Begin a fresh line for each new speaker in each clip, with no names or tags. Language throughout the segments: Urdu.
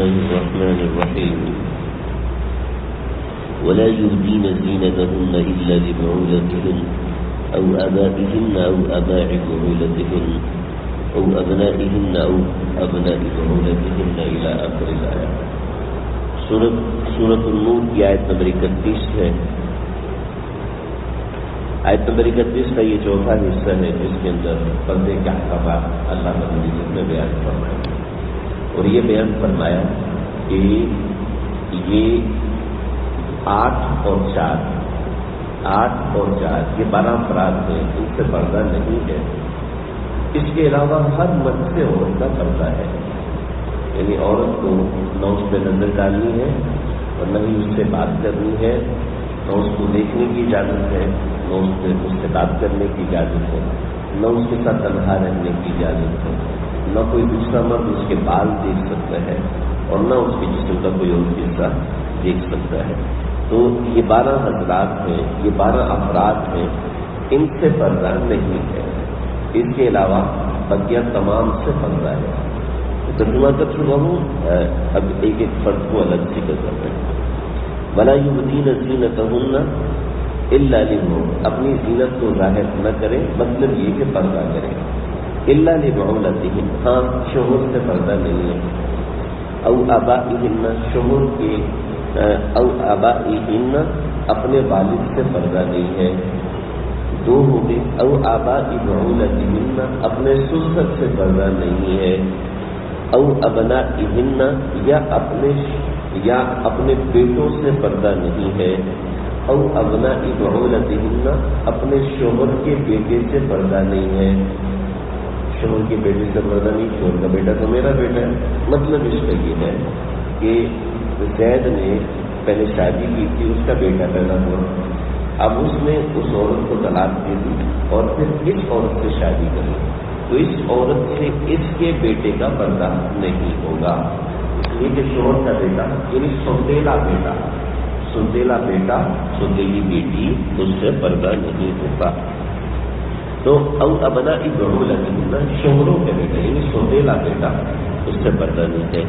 الله الرحمن الرحيم ولا يبدين زينتهن إلا لبعولتهن أو آبائهن أو آباء بعولتهن أو أبنائهن أو أبناء بعولتهن إلى آخر الآية. سورۃ النور کی آیت نمبر 31 ہے. آیت نمبر 31 کا یہ چوتھا حصہ ہے جس کے اندر پردے کے احکامات اللہ رب العزت نے بیان فرمایا. اور یہ بیان فرمایا کہ یہ 8 اور 4 یہ 12 افراد ہیں، ان سے پردہ نہیں ہے. اس کے علاوہ ہر مرد سے عورت کا پردہ ہے، یعنی عورت کو نہ اس پہ نظر ڈالنی ہے اور نہ ہی اس سے بات کرنی ہے، نہ اس کو دیکھنے کی اجازت ہے، نہ اس سے بات کرنے کی اجازت ہے، نہ اس کے ساتھ تنہا رہنے کی اجازت ہے، نہ کوئی دوسرا مرد اس کے بال دیکھ سکتا ہے اور نہ اس کے جسم کا کوئی اور حصہ دیکھ سکتا ہے. تو یہ 12 حضرات ہیں، یہ 12 افراد ہیں، ان سے پردہ نہیں ہے. اس کے علاوہ بقیہ تمام سے پردہ ہے. ترجمہ کر چکا ہوں، اب ایک ایک فرد کو الگ ذکر کر رہے ہیں. وَلَا يُبْدِينَ زِينَتَهُنَّ إِلَّا لِبُعُولَتِهِنَّ، اپنی زینت کو ظاہر نہ کریں، مطلب یہ کہ پردہ کریں. إِلَّا لِبُعُولَتِهِنَّ، ہاں شوہر سے پردہ نہیں ہے. أَوْ آبَائِهِنَّ، شوہر کے أَوْ آبَائِهِنَّ، اپنے والد سے پردہ نہیں ہے. 2 ہو گئے. أَوْ آبَاءِ بُعُولَتِهِنَّ، اپنے سسر سے پردہ نہیں ہے. أَوْ أَبْنَائِهِنَّ، یا اپنے بیٹوں سے پردہ نہیں ہے. أَوْ أَبْنَاءِ بُعُولَتِهِنَّ، اپنے شوہر کے بیٹے سے پردہ نہیں ہے. شوہر کے بیٹے سے پردہ نہیں، شوہر کا بیٹا تو میرا بیٹا ہے. مطلب اس کا یہ ہے کہ زید نے پہلے شادی کی تھی، اس کا بیٹا پیدا ہوا، اب اس نے اس عورت کو طلاق دے دی اور پھر اس عورت سے شادی کری، تو اس عورت سے اس کے بیٹے کا پردہ نہیں ہوگا. اس لیے کہ شوہر کا بیٹا یعنی سوتیلا بیٹا سوتیلی بیٹی، اس سے پردہ نہیں ہوگا. تو او ابناء بعولتهن، شوہروں کے بیٹا یعنی سوتیلا بیٹا، اس سے پردہ نہیں ہے.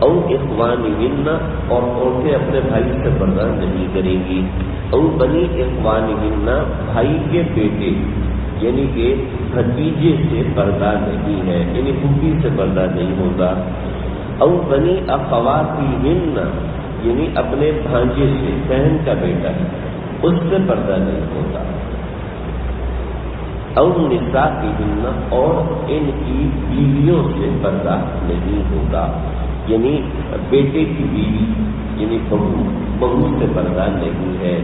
او اخوانهن، اور عورتیں اپنے بھائی سے پردہ نہیں کریں گی. او بنی اخوانهن، بھائی کے بیٹے یعنی کہ بھتیجے سے پردہ نہیں ہے، یعنی پھوپھی سے پردہ نہیں ہوگا. او بنی اخواتهن، یعنی اپنے بھانجے سے، بہن کا بیٹا ہے، اس سے پردہ نہیں ہوگا. او نسائهن، اور ان کی بیویوں سے پردہ نہیں ہوگا، یعنی بیٹے کی بیوی یعنی بہو سے پردہ نہیں ہے،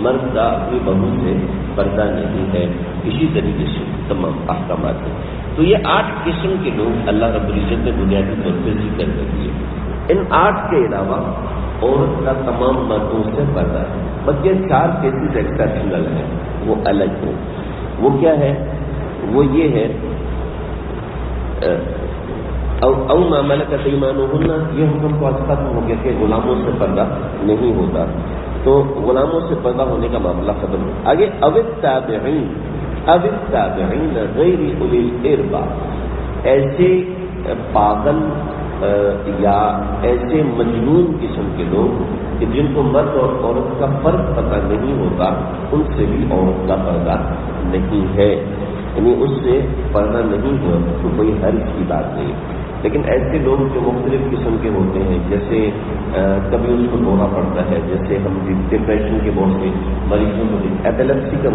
مرد کا اپنی بہو سے پردہ نہیں ہے. اسی طریقے سے تمام احکامات ہیں. تو یہ 8 قسم کے لوگ اللہ رب العزت نے بنیادی طور پر ذکر کر دیے. ان 8 کے علاوہ عورت کا تمام مردوں سے پردہ ہے. بلکہ 4 کیسز ایکسپشنل ہیں، وہ الگ ہیں. وہ کیا ہے؟ وہ یہ ہے او ما ملکت ایمانہن، یہ حکم کو ختم ہو گیا کہ غلاموں سے پردہ نہیں ہوتا، تو غلاموں سے پردہ ہونے کا معاملہ ختم ہو. آگے او التابعین غیر اولی الارباء، ایسے پاگل یا ایسے مجنون قسم کے لوگ کہ جن کو مرد اور عورت کا فرق پتہ نہیں ہوتا، ان سے بھی عورت کا پردہ نہیں ہے، یعنی اس سے پردہ نہیں ہوا تو کوئی حرج کی بات نہیں. لیکن ایسے لوگ جو مختلف قسم کے ہوتے ہیں، جیسے کبھی اس کو دورہ پڑتا ہے، جیسے ہم ڈپریشن کے بہت سے مریضوں کو، ایپیلیپسی کا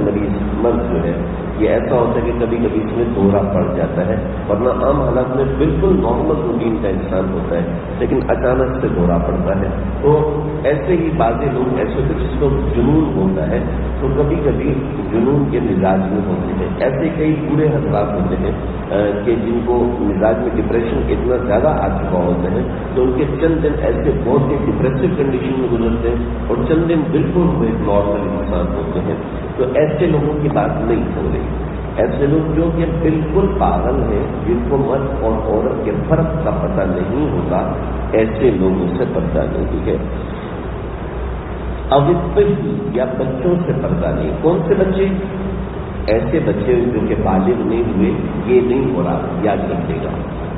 مرض جو ہے یہ ایسا ہوتا ہے کہ کبھی کبھی اس میں دورہ پڑ جاتا ہے، ورنہ عام حالات میں بالکل نارمل روٹین کا انسان ہوتا ہے، لیکن اچانک سے دورہ پڑتا ہے. تو ایسے ہی بعض لوگ ایسے ہوتے جس کو جنون ہوتا ہے، تو کبھی کبھی جنون کے مزاج میں ہوتے ہیں. ایسے کئی بوڑھے حضرات ہوتے ہیں کہ جن کو مزاج میں ڈپریشن اتنا زیادہ آ چکا ہوتا ہے تو ان کے چند دن ایسے بہت ہی ڈپریسو کنڈیشن میں گزرتے ہیں اور چند دن بالکل وہ ایک نارمل انسان ہوتے ہیں. تو ایسے لوگوں کی بات نہیں ہو رہی. ایسے لوگ جو کہ بالکل پاگل ہیں، جن کو مرد اور عورت کے فرق کا پتہ نہیں ہوتا، ایسے لوگوں سے پردہ نہیں ہے. اب یا بچوں سے پردہ نہیں. کون سے بچے؟ ایسے بچے جو کہ بالغ نہیں ہوئے، یہ نہیں ہو رہا، یاد رکھے گا.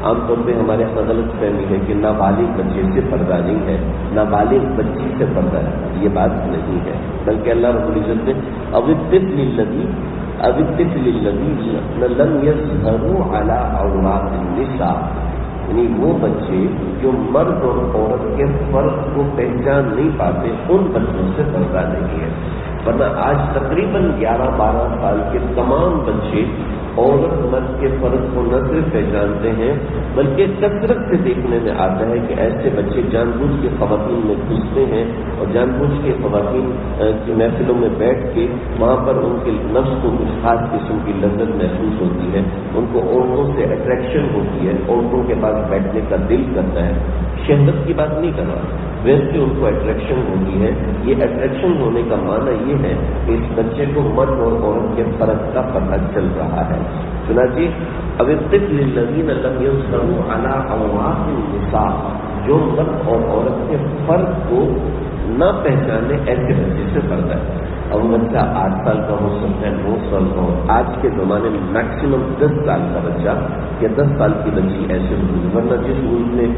عام طور پہ ہمارے یہاں غلط فہمی ہے کہ نابالغ بچے سے پردہ نہیں ہے، نابالغ بچی سے پردہ ہے، یہ بات نہیں ہے، بلکہ اللہ رب العزت نے اب الطفل الذی لم یظہروا علی عورات النساء، یعنی وہ بچے جو مرد اور عورت کے فرق کو پہچان نہیں پاتے، ان بچوں سے پردہ نہیں ہے۔ ورنہ آج تقریباً 11-12 سال کے تمام بچے عورت مرد کے فرق کو نہ صرف پہچانتے ہیں بلکہ کثرت سے دیکھنے میں آتا ہے کہ ایسے بچے جان بوجھ کے خواتین میں گھستے ہیں اور جان بوجھ کے خواتین کی محفلوں میں بیٹھ کے وہاں پر ان کے نفس کو کچھ خاص قسم کی لذت محسوس ہوتی ہے، ان کو عورتوں سے اٹریکشن ہوتی ہے، عورتوں کے پاس بیٹھنے کا دل کرتا ہے۔ شہوت کی بات نہیں کر رہا، ویسے ان کو اٹریکشن ہوتی ہے۔ یہ اٹریکشن ہونے کا معنی یہ ہے کہ اس بچے کو مرد اور عورت کے فرق کا پتہ چل رہا ہے۔ چنانچہ اب الطفل الذین لم یظہروا علی عورات النساء، جو مرد اور عورت کے فرق کو نہ پہچانے، ایسے بچے سے پردہ ہے۔ اب بچہ 8 سال کا ہو سکتا ہے، 9 سال کا ہو، آج کے زمانے میں میکسیمم 10 سال کا بچہ یا 10 سال کی بچی ایسے ہوتی ہے۔ ورنہ جس ملک میں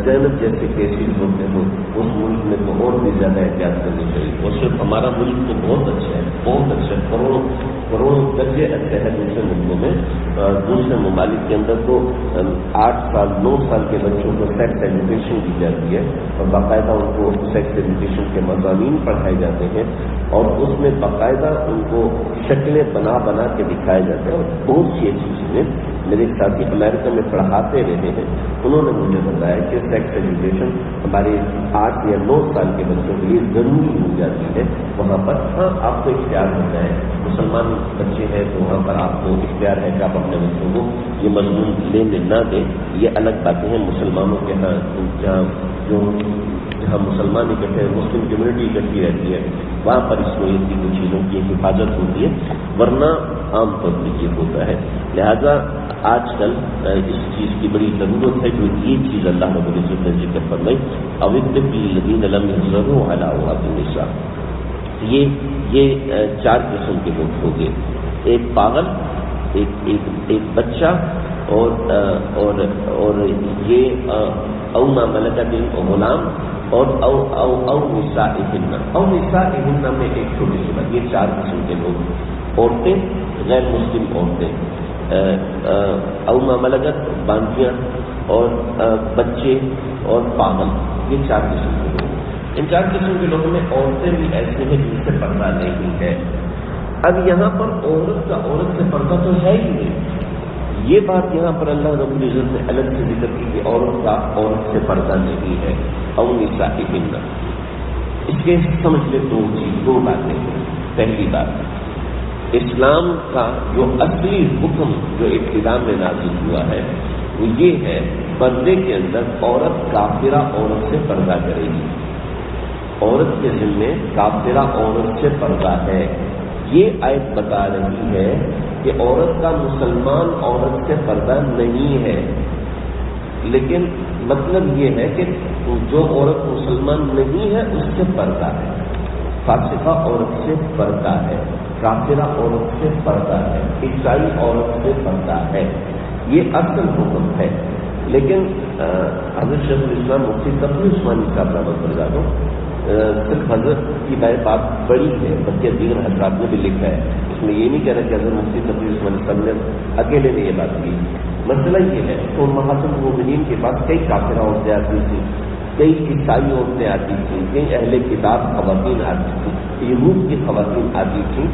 زینب جیسے کیسز ہوتے ہوں اس ملک میں تو اور بھی زیادہ احتیاط کرنی چاہیے۔ اور صرف ہمارا ملک تو بہت اچھا ہے، بہت اچھا ہے، کروڑوں درجے اچھے ہیں دوسرے ملکوں میں۔ دوسرے ممالک کے اندر تو 8 سال 9 سال کے بچوں کو سیکس ایجوکیشن دی جاتی ہے اور باقاعدہ ان کو سیکس ایجوکیشن کے مضامین پڑھائے جاتے ہیں اور اس میں باقاعدہ ان کو شکلیں بنا کے دکھائے جاتے ہیں، اور بہت سی ایسی چیزیں میرے ساتھی امریکہ میں پڑھاتے رہے ہیں، انہوں نے مجھے بتایا کہ سیکس ایجوکیشن ہمارے 8 یا 9 سال کے بچوں کے لیے ضروری ہو جاتی ہے وہاں پر۔ ہاں آپ کو اختیار ہوتا ہے، مسلمان بچے ہیں تو وہاں پر آپ کو اختیار ہے کہ آپ اپنے بچوں کو یہ مضمون لینے نہ دیں، یہ الگ باتیں ہیں۔ مسلمانوں کے ہاں جہاں مسلمان اکٹھے مسلم کمیونٹی اکٹھی رہتی ہے وہاں پر اس میں کی کچھ چیزوں کی حفاظت ہوتی ہے، ورنہ عام طور پر یہ ہوتا ہے۔ لہذا آج کل اس چیز کی بڑی ضرورت ہے جو یہ چیز اللہ رب العزت نے ذکر فرمائی، اب الطفل الذین لم یظہروا علی عورات النساء۔ یہ 4 قسم کے لوگ ہو گئے، ایک پاگل، ایک بچہ، اور یہ او ما ملکت غلام، اور او نسائہن میں ایک چھوٹی سی بات، یہ 4 قسم کے لوگ، عورتیں، غیر مسلم عورتیں، او ما ملکت باندیاں، اور بچے اور پاگل، یہ 4 قسم کے لوگ۔ ان 4 قسم کے لوگوں میں عورتیں بھی ایسے ہیں جن سے پردہ نہیں ہے۔ اب یہاں پر عورت سے پردہ تو ہے ہی نہیں، یہ بات یہاں پر اللہ رب العزت نے الگ سے ذکر کی کہ عورت سے پردہ نہیں ہے، او نسائہن۔ اس کے سمجھ لے 2 باتیں ہیں۔ پہلی بات، اسلام کا جو اصلی حکم جو ابتدا میں نازل ہوا ہے وہ یہ ہے، پردے کے اندر عورت کافرہ عورت سے پردہ کرے گی، عورت کے ذمے کافرہ عورت سے پردہ ہے۔ یہ آیت بتا رہی ہے کہ عورت کا مسلمان عورت سے پردہ نہیں ہے، لیکن مطلب یہ ہے کہ جو عورت مسلمان نہیں ہے اس سے پردہ ہے، فاسقہ عورت سے پردہ ہے، کافرہ عورت سے پردہ ہے، عیسائی عورت سے پردہ ہے، یہ اصل حکم ہے۔ لیکن حضرت شیخ الاسلام مفتی تقی عثمانی صاحب رحمۃ اللہ علیہ صرف حضرت کی بات بڑی ہے بلکہ دیگر حضرات نے بھی لکھا ہے، اس میں یہ نہیں کہہ رہا کہ حضرت مفتی تقی عثمانی صاحب نے اکیلے نے یہ بات کی۔ مسئلہ یہ ہے کہ امہات المومنین کے پاس کئی کافرہ عورتیں آتی تھیں، کئی عیسائی عورتیں آتی تھیں، کئی اہل کتاب خواتین آتی تھیں، یہود کی خواتین آتی تھیں،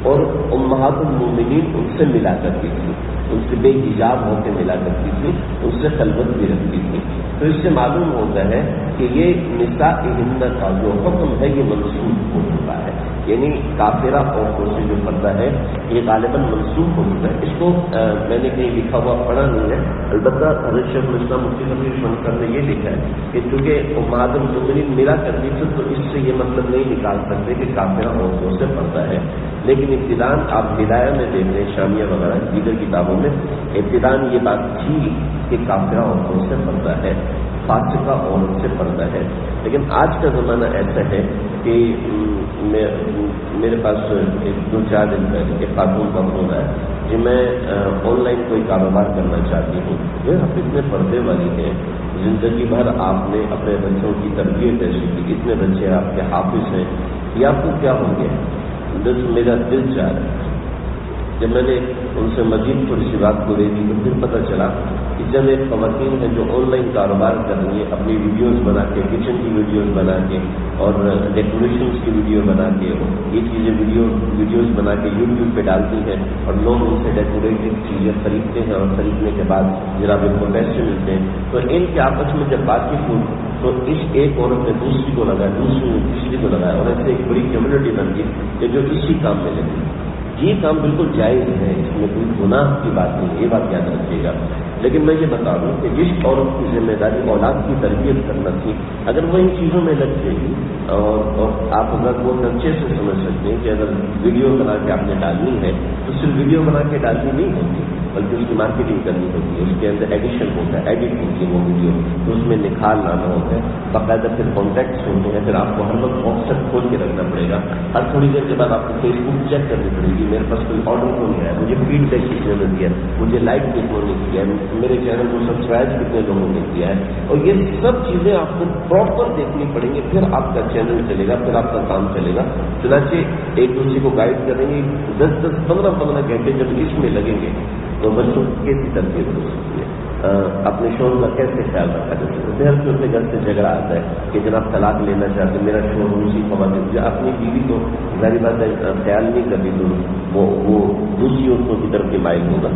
اور امہات المومنین ان سے ملا کرتی تھی، ان سے بے حجاب ہو کے ملا کرتی تھی، ان سے خلوت بھی رکھتی تھی۔ تو اس سے معلوم ہوتا ہے کہ یہ نسائہن کا جو حکم ہے یہ منسوخ ہو چکا ہے، یعنی کافرہ عورتوں سے جو پردہ ہے یہ غالباً منسوخ ہو چکا ہے۔ اس کو میں نے کہیں لکھا ہوا پڑھا نہیں ہے، البتہ حضرت شیخ الاسلام مفتی تقی عثمانی صاحب نے یہ لکھا ہے کہ چونکہ امہات المومنین ملا کرتی تھی تو اس سے یہ مطلب نہیں نکال سکتے کہ کافرہ عورتوں سے پردہ ہے، لیکن ابتداءً آپ ہدایہ میں دیکھ لیں، شامیہ وغیرہ دیگر کتابوں میں ابتداءً یہ بات تھی کہ کافرہ عورتوں سے پردہ ہے، فاسقہ عورت سے پردہ ہے۔ لیکن آج کا زمانہ ایسا ہے کہ میرے پاس 2-4 دن پہلے ایک خاتون کا فون آیا، کہ میں آن لائن کوئی کاروبار کرنا چاہتی ہوں، یہ آپ اتنے پردے والی ہیں، زندگی بھر آپ نے اپنے بچوں کی تربیت ایسی کی، اتنے بچے آپ کے حافظ ہیں، یہ آپ کو کیا ہو گیا؟ میرا دل چاہ رہا ہے۔ جب میں نے ان سے مزید تھوڑی سی بات کو دی تو پھر پتہ چلا کہ جب ایک خواتین ہیں جو آن لائن کاروبار کر رہی ہیں، اپنی ویڈیوز بنا کے، کچن کی ویڈیوز بنا کے اور ڈیکوریشنس کی ویڈیو بنا کے، یہ چیزیں ویڈیوز بنا کے یوٹیوب پہ ڈالتی ہیں اور لوگ ان سے ڈیکوریٹڈ چیزیں خریدتے ہیں، اور خریدنے کے بعد جناب ان کو پیسے ملتے ہیں، تو ان کے آپس میں جب بات چیت ہوئی تو اس ایک عورت نے دوسری کو لگایا، دوسری نے تیسری کو لگایا، اور ایسے ایک بڑی کمیونٹی بن گئی کہ جو اسی کام میں لگی۔ یہ کام بالکل جائز ہے، اس میں کوئی گناہ کی بات نہیں، یہ بات یاد رکھیے گا۔ لیکن میں یہ بتا دوں کہ جس عورت کی ذمہ داری اولاد کی تربیت کرنا تھی، اگر وہ ان چیزوں میں لگ جائے گی اور آپ اگر وہ اچھے سے سمجھ سکتے ہیں کہ اگر ویڈیو بنا کے آپ نے ڈالنی ہے تو صرف ویڈیو بنا کے ڈالنی نہیں ہوتی، بلکہ اس کی مارکیٹنگ کرنی ہوتی ہے، اس کے اندر ایڈیشن ہوتا ہے، ایڈٹ ہوتی ہے وہ ویڈیو، تو اس میں نکھار لانا ہوتا ہے، باقاعدہ پھر کانٹیکٹس ہوتے ہیں، پھر آپ کو ہر وقت واٹس ایپ کھول کے رکھنا پڑے گا، ہر تھوڑی دیر کے بعد آپ کو فیس بک چیک کرنی پڑے گی، میرے پاس کوئی آرڈر کیوں نہیں آیا، مجھے فیڈ بیک کس نے دیا، مجھے لائک کتنوں نے کیا ہے، میرے چینل کو سبسکرائب کتنے لوگوں نے کیا ہے، اور یہ سب چیزیں آپ کو پراپر دیکھنی پڑیں گی، پھر آپ کا چینل چلے گا، پھر آپ کا کام چلے گا۔ چنانچہ ایک دوسرے کو گائیڈ کریں گے، 10 15 گھنٹے جب اس میں لگیں گے تو بچوں کی کیسی تربیت ہو سکتی ہے، اپنے شوہر کا کیسے خیال رکھا جا سکتا ہے۔ ہر گھر سے جھگڑا آتا ہے کہ جناب طلاق لینا چاہتے ہیں، میرا شوہر دوسری خواتین، جو اپنی بیوی کو ظاہر بات ہے خیال نہیں کرتی تو وہ دوسری عورتوں کی طرف مائل ہوگا۔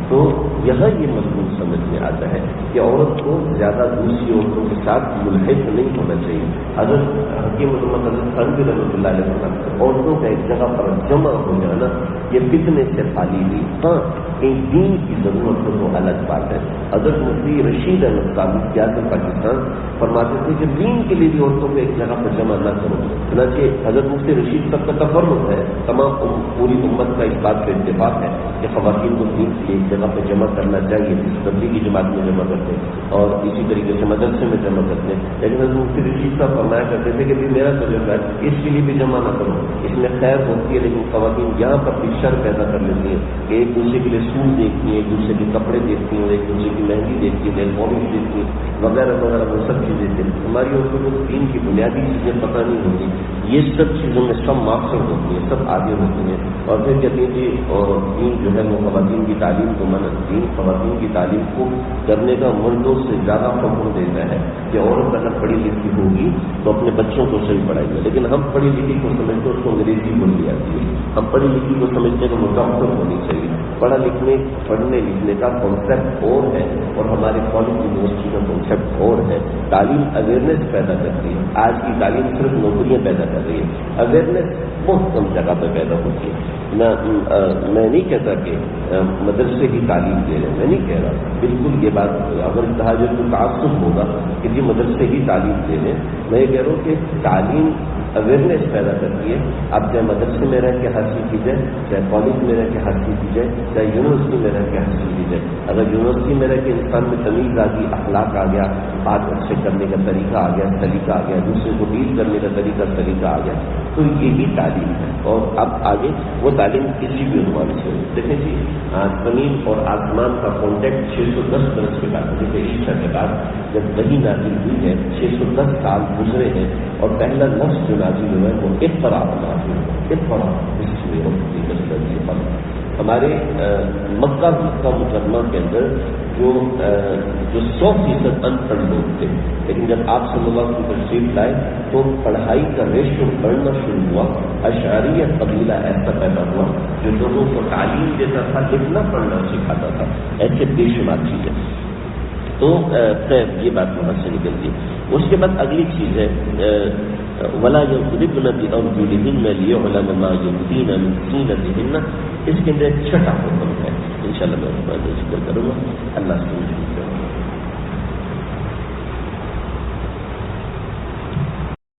تو یہاں یہ مضمون سمجھ میں آتا ہے کہ عورت کو زیادہ دوسری عورتوں کے ساتھ ملحق نہیں ہونا چاہیے۔ حضرت حکیم حضرت خانوی رحمۃ اللہ علیہ وسلم، عورتوں کا ایک جگہ پر جمع ہو جانا یہ فتنے سے خالی ہوئی، ہاں کہیں دین کی ضرورت ہو تو الگ بات ہے۔ حضرت مفتی رشید احمد صاحب اعظم پاکستان فرماتے تھے کہ دین کے لیے بھی عورتوں کو ایک جگہ پر جمع نہ کرو، چنانچہ حضرت مفتی رشید صاحب کا تفرد ہے، تمام پوری امت کا اس بات پہ اتفاق ہے کہ خواتین کو دین کے ایک جگہ پہ جمع کرنا چاہیے، تبلیغی جماعت میں جمع کرتے ہیں اور اسی طریقے سے مدرسے میں جمع کرتے ہیں، لیکن حضرت مفتی رشید صاحب فرمایا کرتے تھے کہ میرا تجربہ ہے اس کے لیے بھی جمع نہ کرو، اس میں خیر ہوتی ہے، لیکن خواتین یہاں پر بھی شر پیدا کر لیتی ہیں کہ ایک دوسرے کے لیے سوٹ دیکھتی ہیں، ایک دوسرے کے کپڑے دیکھتی ہیں، ایک دوسرے کی مہندی دیکھتی ہیں، نیل پالش دیکھتی ہیں، وغیرہ وغیرہ، وہ سب چیزیں دیکھتی ہیں۔ ہماری عورتوں کو دین کی بنیادی چیزیں پتہ نہیں ہوتی، یہ سب چیزوں میں سب ماخذ ہوتی ہیں، سب آگے ہوتی ہیں، اور پھر کہتی ہیں کہ دین جو ہے وہ خواتین کی تعلیم کو دین خواتین کی تعلیم کو کرنے کا مردوں سے زیادہ حکم دیتا ہے کہ عورت اگر پڑھی لکھی ہوگی تو اپنے بچوں کو صحیح پڑھائے گا، لیکن ہم پڑھی لکھی کو سمجھتے اس کو انگریزی بولی آتی ہے، ہم پڑھی لکھی کو سمجھتے کہ مکمل ہونی چاہیے۔ پڑھنے لکھنے کا کانسیپٹ اور ہے اور ہمارے کالج یونیورسٹی کا کانسیپٹ اور ہے۔ تعلیم اویئرنیس پیدا کرتی ہے، آج کی تعلیم صرف نوکریاں پیدا کر رہی ہے، اویئرنیس بہت کم جگہ پہ پیدا ہوتی ہے۔ میں نہیں کہتا کہ مدرسے کی تعلیم دے رہے، میں نہیں کہہ رہا، بالکل یہ بات اگر کہا جائے تو تعصب ہوگا کہ جی مدرسے کی تعلیم دے رہے، میں یہ کہہ رہا ہوں کہ تعلیم اویئرنیس پیدا کرتی ہے۔ اب چاہے مدرسے میں رہ کے حاصل کی جائے، چاہے کالج میں رہ کے حاصل کی جائے، چاہے یونیورسٹی میں رہ کے حاصل کی جائے، اگر یونیورسٹی میں رہ کے انسان میں تمیز آ گئی، اخلاق آ گیا، بات اچھے کرنے کا طریقہ آ گیا، سلیقہ آ گیا، دوسرے کو ڈیل کرنے کا طریقہ آ گیا، تو یہ بھی تعلیم ہے۔ اور اب آگے وہ تعلیم کسی بھی عنوان سے دیکھیں جی، زمین اور آسمان کا کانٹیکٹ 610 برس کے بعد، جیسے عیسیٰ کے بعد جب وحی نازل ہوئی ہے 610 سال گزرے ہیں، اور پہلا لفظ جو نازل ہوا ہے وہ اقرا نازل ہوا، اقرا بسم ربک الذی خلق۔ ہمارے مکہ مکرمہ کے اندر جو 100% ان پڑھ لوگ تھے، لیکن جب آپ صلی اللہ علیہ وسلم تشریف لائے تو پڑھائی کا ریشو بڑھنا شروع ہوا، اشعریہ قبیلہ ایسا پیدا ہوا جو لوگوں کو تعلیم دیتا تھا، لکھنا پڑھنا سکھاتا تھا، ایسے بے شمار چیزیں۔ تو یہ بات وہاں سے نکلتی ہے۔ اس کے بعد اگلی چیز ہے ولا یضربن بارجلہن لیعلم ما یبدین من زینتہن، اس کے اندر ایک چھٹا حکم ہے، انشاءاللہ میں اس پر ذکر کروں گا۔ اللہ سے